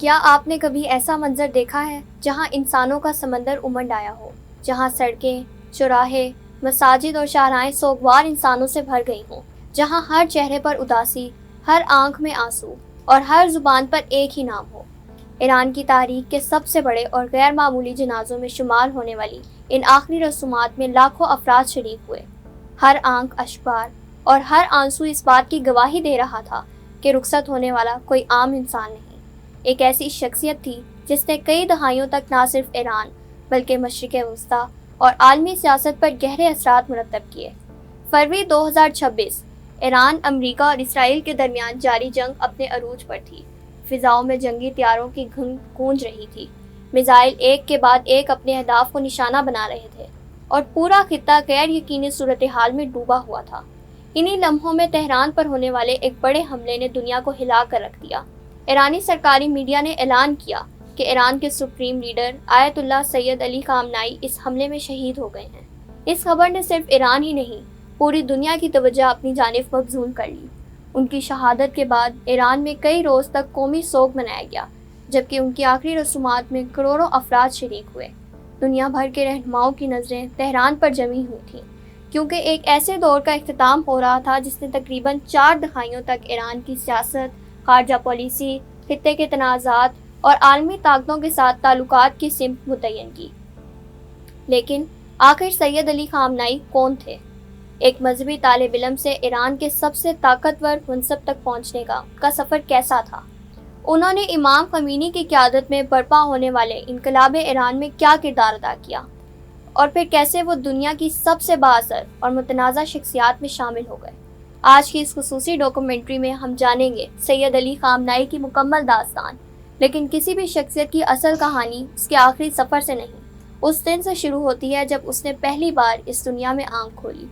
کیا آپ نے کبھی ایسا منظر دیکھا ہے جہاں انسانوں کا سمندر امنڈ آیا ہو، جہاں سڑکیں، چوراہے، مساجد اور شاہراہیں سوگوار انسانوں سے بھر گئی ہوں، جہاں ہر چہرے پر اداسی، ہر آنکھ میں آنسو اور ہر زبان پر ایک ہی نام ہو؟ ایران کی تاریخ کے سب سے بڑے اور غیر معمولی جنازوں میں شمار ہونے والی ان آخری رسومات میں لاکھوں افراد شریک ہوئے۔ ہر آنکھ اشکبار اور ہر آنسو اس بات کی گواہی دے رہا تھا کہ رخصت ہونے والا کوئی عام انسان نہیں، ایک ایسی شخصیت تھی جس نے کئی دہائیوں تک نہ صرف ایران بلکہ مشرق وسطیٰ اور عالمی سیاست پر گہرے اثرات مرتب کیے۔ فروری 2026 ایران، امریکہ اور اسرائیل کے درمیان جاری جنگ اپنے عروج پر تھی۔ فضاؤں میں جنگی طیاروں کی گھن گونج رہی تھی، میزائل ایک کے بعد ایک اپنے اہداف کو نشانہ بنا رہے تھے اور پورا خطہ غیر یقینی صورتحال میں ڈوبا ہوا تھا۔ انہی لمحوں میں تہران پر ہونے والے ایک بڑے حملے نے دنیا کو ہلا کر رکھ دیا۔ ایرانی سرکاری میڈیا نے اعلان کیا کہ ایران کے سپریم لیڈر آیت اللہ سید علی خامنائی اس حملے میں شہید ہو گئے ہیں۔ اس خبر نے صرف ایران ہی نہیں، پوری دنیا کی توجہ اپنی جانب مبذول کر لی۔ ان کی شہادت کے بعد ایران میں کئی روز تک قومی سوگ منایا گیا، جبکہ ان کی آخری رسومات میں کروڑوں افراد شریک ہوئے۔ دنیا بھر کے رہنماؤں کی نظریں تہران پر جمی ہوئی تھیں، کیونکہ ایک ایسے دور کا اختتام ہو رہا تھا جس نے تقریباً 4 دہائیوں تک ایران کی سیاست، خارجہ پالیسی، خطے کے تنازعات اور عالمی طاقتوں کے ساتھ تعلقات کی سمت متعین کی۔ لیکن آخر سید علی خامنائی کون تھے؟ ایک مذہبی طالب علم سے ایران کے سب سے طاقتور منصب تک پہنچنے کا سفر کیسا تھا؟ انہوں نے امام خمینی کی قیادت میں برپا ہونے والے انقلاب ایران میں کیا کردار ادا کیا؟ اور پھر کیسے وہ دنیا کی سب سے بااثر اور متنازع شخصیات میں شامل ہو گئے؟ آج کی اس خصوصی ڈاکومنٹری میں ہم جانیں گے سید علی خامنائی کی مکمل داستان، لیکن کسی بھی شخصیت کی اصل کہانی اس کے آخری سفر سے نہیں، اس دن سے شروع ہوتی ہے جب اس نے پہلی بار اس دنیا میں آنکھ کھولی۔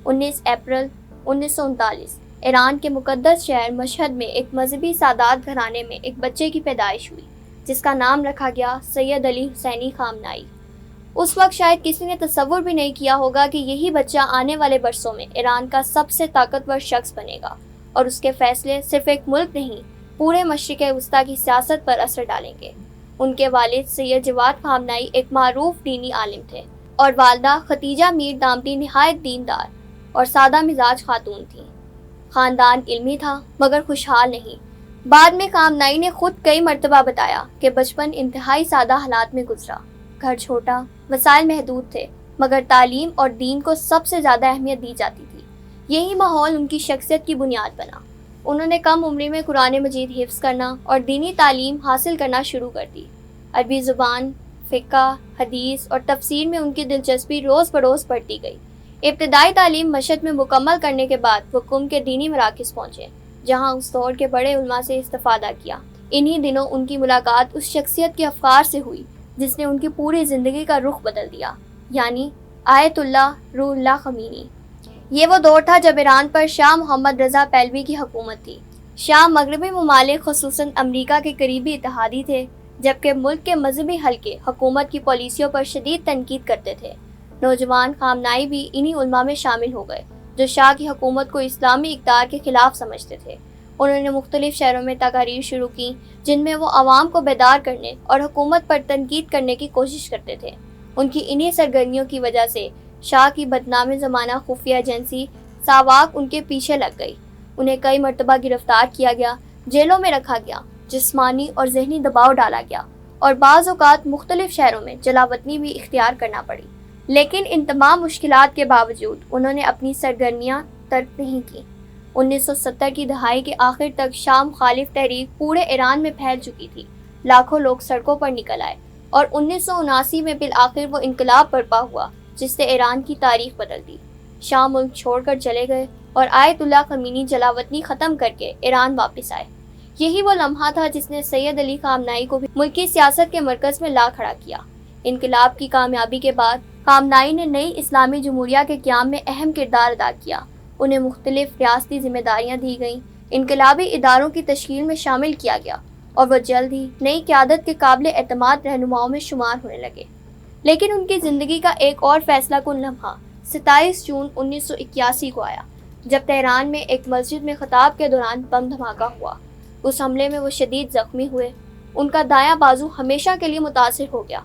19 اپریل 1939 ایران کے مقدس شہر مشہد میں ایک مذہبی سادات گھرانے میں ایک بچے کی پیدائش ہوئی، جس کا نام رکھا گیا سید علی حسینی خامنائی۔ اس وقت شاید کسی نے تصور بھی نہیں کیا ہوگا کہ یہی بچہ آنے والے برسوں میں ایران کا سب سے طاقتور شخص بنے گا، اور اس کے فیصلے صرف ایک ملک نہیں، پورے مشرق وسطیٰ کی سیاست پر اثر ڈالیں گے۔ ان کے والد سید جواد خامنائی ایک معروف دینی عالم تھے، اور والدہ ختیجہ میر دامٹی نہایت دیندار اور سادہ مزاج خاتون تھیں۔ خاندان علمی تھا مگر خوشحال نہیں۔ بعد میں خامنائی نے خود کئی مرتبہ بتایا کہ بچپن انتہائی سادہ حالات میں گزرا۔ گھر چھوٹا، وسائل محدود تھے، مگر تعلیم اور دین کو سب سے زیادہ اہمیت دی جاتی تھی۔ یہی ماحول ان کی شخصیت کی بنیاد بنا۔ انہوں نے کم عمری میں قرآن مجید حفظ کرنا اور دینی تعلیم حاصل کرنا شروع کر دی۔ عربی زبان، فقہ، حدیث اور تفسیر میں ان کی دلچسپی روز بروز بڑھتی گئی۔ ابتدائی تعلیم مشہد میں مکمل کرنے کے بعد وہ قم کے دینی مراکز پہنچے، جہاں اس دور کے بڑے علماء سے استفادہ کیا۔ انہی دنوں ان کی ملاقات اس شخصیت کے افکار سے ہوئی جس نے ان کی پوری زندگی کا رخ بدل دیا، یعنی آیت اللہ روح اللہ خمینی۔ یہ وہ دور تھا جب ایران پر شاہ محمد رضا پہلوی کی حکومت تھی۔ شاہ مغربی ممالک خصوصاً امریکہ کے قریبی اتحادی تھے، جبکہ ملک کے مذہبی حلقے حکومت کی پالیسیوں پر شدید تنقید کرتے تھے۔ نوجوان خامنائی بھی انہی علماء میں شامل ہو گئے جو شاہ کی حکومت کو اسلامی اقدار کے خلاف سمجھتے تھے۔ انہوں نے مختلف شہروں میں تقاریر شروع کی جن میں وہ عوام کو بیدار کرنے اور حکومت پر تنقید کرنے کی کوشش کرتے تھے۔ ان کی انہی سرگرمیوں کی وجہ سے شاہ کی بدنام زمانہ خفیہ ایجنسی ساواک ان کے پیچھے لگ گئی۔ انہیں کئی مرتبہ گرفتار کیا گیا، جیلوں میں رکھا گیا، جسمانی اور ذہنی دباؤ ڈالا گیا، اور بعض اوقات مختلف شہروں میں جلاوطنی بھی اختیار کرنا پڑی۔ لیکن ان تمام مشکلات کے باوجود انہوں نے اپنی سرگرمیاں ترک نہیں کی۔ 1970 کی دہائی کے آخر تک شاہ مخالف تحریک پورے ایران میں پھیل چکی تھی۔ لاکھوں لوگ سڑکوں پر نکل آئے، اور 1979 میں بالآخر وہ انقلاب برپا ہوا جس نے ایران کی تاریخ بدل دی۔ شاہ ملک چھوڑ کر چلے گئے اور آیت اللہ خمینی جلاوطنی ختم کر کے ایران واپس آئے۔ یہی وہ لمحہ تھا جس نے سید علی خامنائی کو بھی ملکی سیاست کے مرکز میں لا کھڑا کیا۔ انقلاب کی کامیابی کے بعد خامنائی نے نئی اسلامی جمہوریہ کے قیام میں اہم کردار ادا کیا۔ انہیں مختلف ریاستی ذمہ داریاں دی گئیں، انقلابی اداروں کی تشکیل میں شامل کیا گیا، اور وہ جلد ہی نئی قیادت کے قابل اعتماد رہنماؤں میں شمار ہونے لگے۔ لیکن ان کی زندگی کا ایک اور فیصلہ کن لمحہ 27 جون 1981 کو آیا، جب تہران میں ایک مسجد میں خطاب کے دوران بم دھماکہ ہوا۔ اس حملے میں وہ شدید زخمی ہوئے۔ ان کا دایاں بازو ہمیشہ کے لیے متاثر ہو گیا،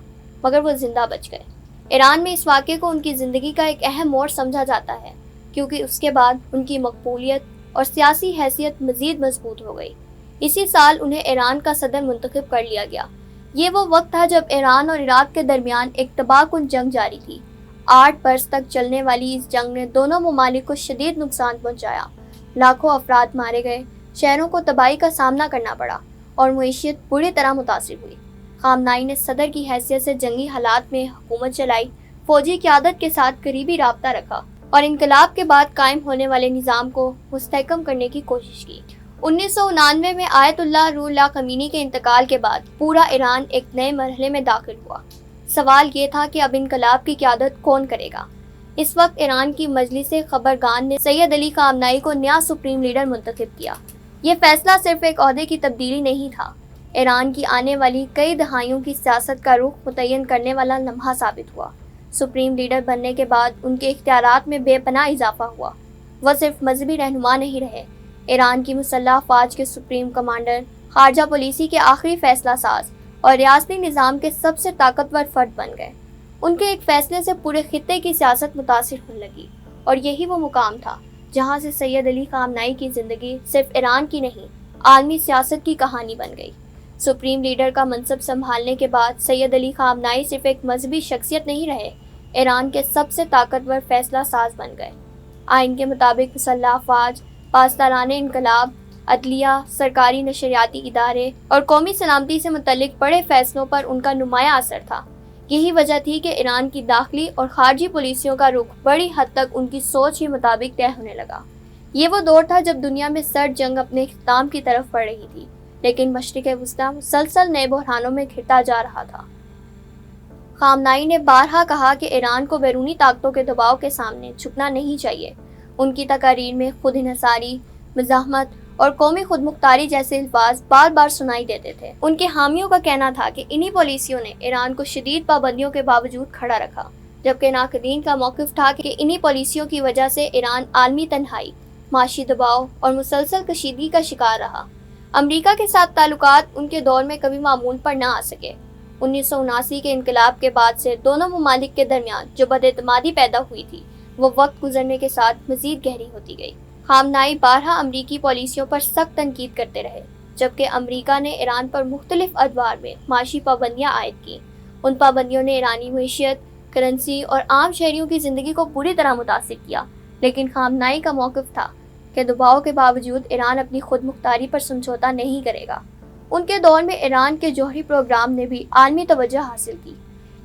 مگر وہ زندہ بچ گئے۔ ایران میں اس واقعے کو ان کی زندگی کا ایک اہم موڑ سمجھا جاتا ہے، کیونکہ اس کے بعد ان کی مقبولیت اور سیاسی حیثیت مزید مضبوط ہو گئی۔ اسی سال انہیں ایران کا صدر منتخب کر لیا گیا۔ یہ وہ وقت تھا جب ایران اور عراق کے درمیان ایک تباہ کن جنگ جاری تھی۔ 8 برس تک چلنے والی اس جنگ نے دونوں ممالک کو شدید نقصان پہنچایا۔ لاکھوں افراد مارے گئے، شہروں کو تباہی کا سامنا کرنا پڑا اور معیشت بری طرح متاثر ہوئی۔ خامنائی نے صدر کی حیثیت سے جنگی حالات میں حکومت چلائی، فوجی قیادت کے ساتھ قریبی رابطہ رکھا اور انقلاب کے بعد قائم ہونے والے نظام کو مستحکم کرنے کی کوشش کی۔ 1999 میں آیت اللہ روح اللہ خمینی کے انتقال کے بعد پورا ایران ایک نئے مرحلے میں داخل ہوا۔ سوال یہ تھا کہ اب انقلاب کی قیادت کون کرے گا؟ اس وقت ایران کی مجلس خبرگان نے سید علی خامنائی کو نیا سپریم لیڈر منتخب کیا۔ یہ فیصلہ صرف ایک عہدے کی تبدیلی نہیں تھا، ایران کی آنے والی کئی دہائیوں کی سیاست کا رخ متعین کرنے والا لمحہ ثابت ہوا۔ سپریم لیڈر بننے کے بعد ان کے اختیارات میں بے پناہ اضافہ ہوا۔ وہ صرف مذہبی رہنما نہیں رہے، ایران کی مسلح افواج کے سپریم کمانڈر، خارجہ پالیسی کے آخری فیصلہ ساز اور ریاستی نظام کے سب سے طاقتور فرد بن گئے۔ ان کے ایک فیصلے سے پورے خطے کی سیاست متاثر ہونے لگی، اور یہی وہ مقام تھا جہاں سے سید علی خامنائی کی زندگی صرف ایران کی نہیں، عالمی سیاست کی کہانی بن گئی۔ سپریم لیڈر کا منصب سنبھالنے کے بعد سید علی خامنائی صرف ایک مذہبی شخصیت نہیں رہے، ایران کے سب سے طاقتور فیصلہ ساز بن گئے۔ آئین کے مطابق مسلح افواج، پاسداران انقلاب، عدلیہ، سرکاری نشریاتی ادارے اور قومی سلامتی سے متعلق بڑے فیصلوں پر ان کا نمایاں اثر تھا۔ یہی وجہ تھی کہ ایران کی داخلی اور خارجی پالیسیوں کا رخ بڑی حد تک ان کی سوچ کے مطابق طے ہونے لگا۔ یہ وہ دور تھا جب دنیا میں سرد جنگ اپنے اختتام کی طرف بڑھ رہی تھی، لیکن مشرق وسطیٰ مسلسل نئے بحرانوں میں گھرتا جا رہا تھا۔ خامنائی نے بارہا کہا کہ ایران کو بیرونی طاقتوں کے دباؤ کے سامنے جھکنا نہیں چاہیے۔ ان کی تقاریر میں خود انحصاری، مزاحمت اور قومی خود مختاری جیسے الفاظ بار بار سنائی دیتے تھے۔ ان کے حامیوں کا کہنا تھا کہ انہی پالیسیوں نے ایران کو شدید پابندیوں کے باوجود کھڑا رکھا، جبکہ ناقدین کا موقف تھا کہ انہی پالیسیوں کی وجہ سے ایران عالمی تنہائی، معاشی دباؤ اور مسلسل کشیدگی کا شکار رہا۔ امریکہ کے ساتھ تعلقات ان کے دور میں کبھی معمول پر نہ آ سکے۔ 1979 کے انقلاب کے بعد سے دونوں ممالک کے درمیان جو بد-اعتمادی پیدا ہوئی تھی، وہ وقت گزرنے کے ساتھ مزید گہری ہوتی گئی۔ خامنائی بارہا امریکی پالیسیوں پر سخت تنقید کرتے رہے، جبکہ امریکہ نے ایران پر مختلف ادوار میں معاشی پابندیاں عائد کیں۔ ان پابندیوں نے ایرانی معیشت، کرنسی اور عام شہریوں کی زندگی کو بری طرح متاثر کیا، لیکن خامنائی کا موقف تھا کہ دباؤ کے باوجود ایران اپنی خود مختاری پر سمجھوتا نہیں کرے گا۔ ان کے دور میں ایران کے جوہری پروگرام نے بھی عالمی توجہ حاصل کی۔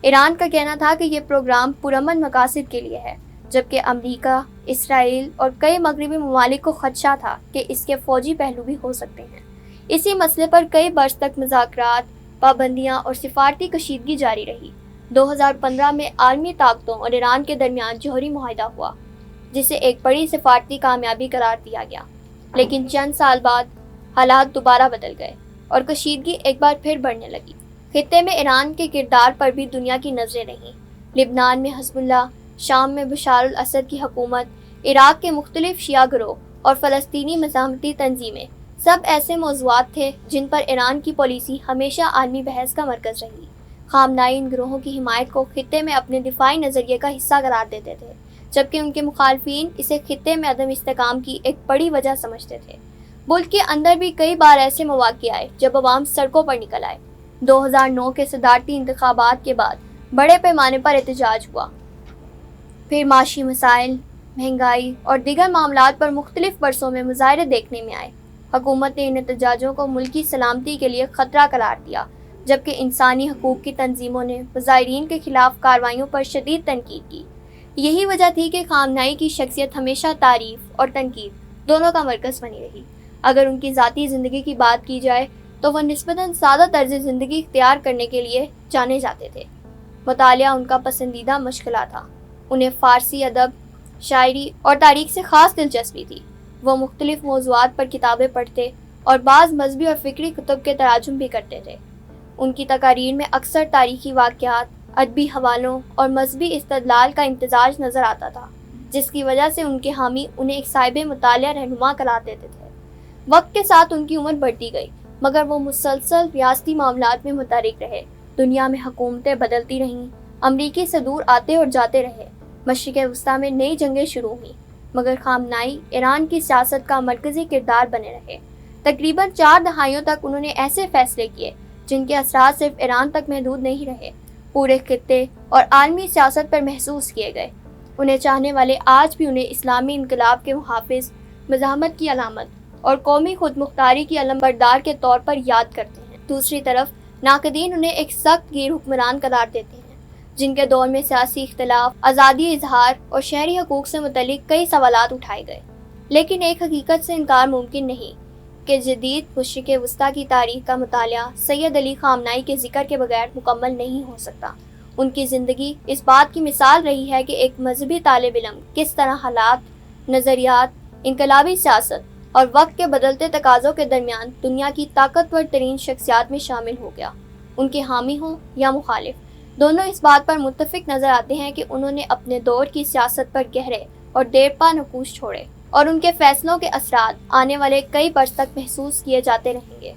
ایران کا کہنا تھا کہ یہ پروگرام پرامن مقاصد کے لیے ہے، جبکہ امریکہ، اسرائیل اور کئی مغربی ممالک کو خدشہ تھا کہ اس کے فوجی پہلو بھی ہو سکتے ہیں۔ اسی مسئلے پر کئی برس تک مذاکرات، پابندیاں اور سفارتی کشیدگی جاری رہی۔ 2015 میں عالمی طاقتوں اور ایران کے درمیان جوہری معاہدہ ہوا، جسے ایک بڑی سفارتی کامیابی قرار دیا گیا، لیکن چند سال بعد حالات دوبارہ بدل گئے اور کشیدگی ایک بار پھر بڑھنے لگی۔ خطے میں ایران کے کردار پر بھی دنیا کی نظریں رہیں۔ لبنان میں حزب اللہ، شام میں بشار الاسد کی حکومت، عراق کے مختلف شیعہ گروہ اور فلسطینی مزاحمتی تنظیمیں، سب ایسے موضوعات تھے جن پر ایران کی پالیسی ہمیشہ عالمی بحث کا مرکز رہی۔ خامنائی ان گروہوں کی حمایت کو خطے میں اپنے دفاعی نظریے کا حصہ قرار دیتے تھے، جبکہ ان کے مخالفین اسے خطے میں عدم استحکام کی ایک بڑی وجہ سمجھتے تھے۔ ملک کے اندر بھی کئی بار ایسے مواقع آئے جب عوام سڑکوں پر نکل آئے۔ 2009 کے صدارتی انتخابات کے بعد بڑے پیمانے پر احتجاج ہوا۔ پھر معاشی مسائل، مہنگائی اور دیگر معاملات پر مختلف برسوں میں مظاہرے دیکھنے میں آئے۔ حکومت نے ان احتجاجوں کو ملکی سلامتی کے لیے خطرہ قرار دیا، جبکہ انسانی حقوق کی تنظیموں نے مظاہرین کے خلاف کارروائیوں پر شدید تنقید کی۔ یہی وجہ تھی کہ خامنائی کی شخصیت ہمیشہ تعریف اور تنقید دونوں کا مرکز بنی رہی۔ اگر ان کی ذاتی زندگی کی بات کی جائے تو وہ نسبتاً سادہ طرز زندگی اختیار کرنے کے لیے جانے جاتے تھے۔ مطالعہ ان کا پسندیدہ مشغلہ تھا۔ انہیں فارسی ادب، شاعری اور تاریخ سے خاص دلچسپی تھی۔ وہ مختلف موضوعات پر کتابیں پڑھتے اور بعض مذہبی اور فکری کتب کے تراجم بھی کرتے تھے۔ ان کی تقاریر میں اکثر تاریخی واقعات، ادبی حوالوں اور مذہبی استدلال کا امتزاج نظر آتا تھا، جس کی وجہ سے ان کے حامی انہیں ایک صاحب مطالعہ رہنما قرار دیتے تھے۔ وقت کے ساتھ ان کی عمر بڑھتی گئی مگر وہ مسلسل ریاستی معاملات میں متحرک رہے۔ دنیا میں حکومتیں بدلتی رہیں، امریکی صدور آتے اور جاتے رہے، مشرق وسطیٰ میں نئی جنگیں شروع ہوئیں، مگر خامنائی ایران کی سیاست کا مرکزی کردار بنے رہے۔ تقریباً 4 دہائیوں تک انہوں نے ایسے فیصلے کیے جن کے اثرات صرف ایران تک محدود نہیں رہے، پورے خطے اور عالمی سیاست پر محسوس کیے گئے۔ انہیں چاہنے والے آج بھی انہیں اسلامی انقلاب کے محافظ، مزاحمت کی علامت اور قومی خود مختاری کی علمبردار کے طور پر یاد کرتے ہیں۔ دوسری طرف ناقدین انہیں ایک سخت گیر حکمران قرار دیتے ہیں، جن کے دور میں سیاسی اختلاف، آزادی اظہار اور شہری حقوق سے متعلق کئی سوالات اٹھائے گئے۔ لیکن ایک حقیقت سے انکار ممکن نہیں کہ جدید مشرق وسطیٰ کی تاریخ کا مطالعہ سید علی خامنائی کے ذکر کے بغیر مکمل نہیں ہو سکتا۔ ان کی زندگی اس بات کی مثال رہی ہے کہ ایک مذہبی طالب علم کس طرح حالات، نظریات، انقلابی سیاست اور وقت کے بدلتے تقاضوں کے درمیان دنیا کی طاقتور ترین شخصیات میں شامل ہو گیا۔ ان کے حامی ہوں یا مخالف، دونوں اس بات پر متفق نظر آتے ہیں کہ انہوں نے اپنے دور کی سیاست پر گہرے اور دیرپا نقوش چھوڑے، اور ان کے فیصلوں کے اثرات آنے والے کئی برس تک محسوس کیے جاتے رہیں گے۔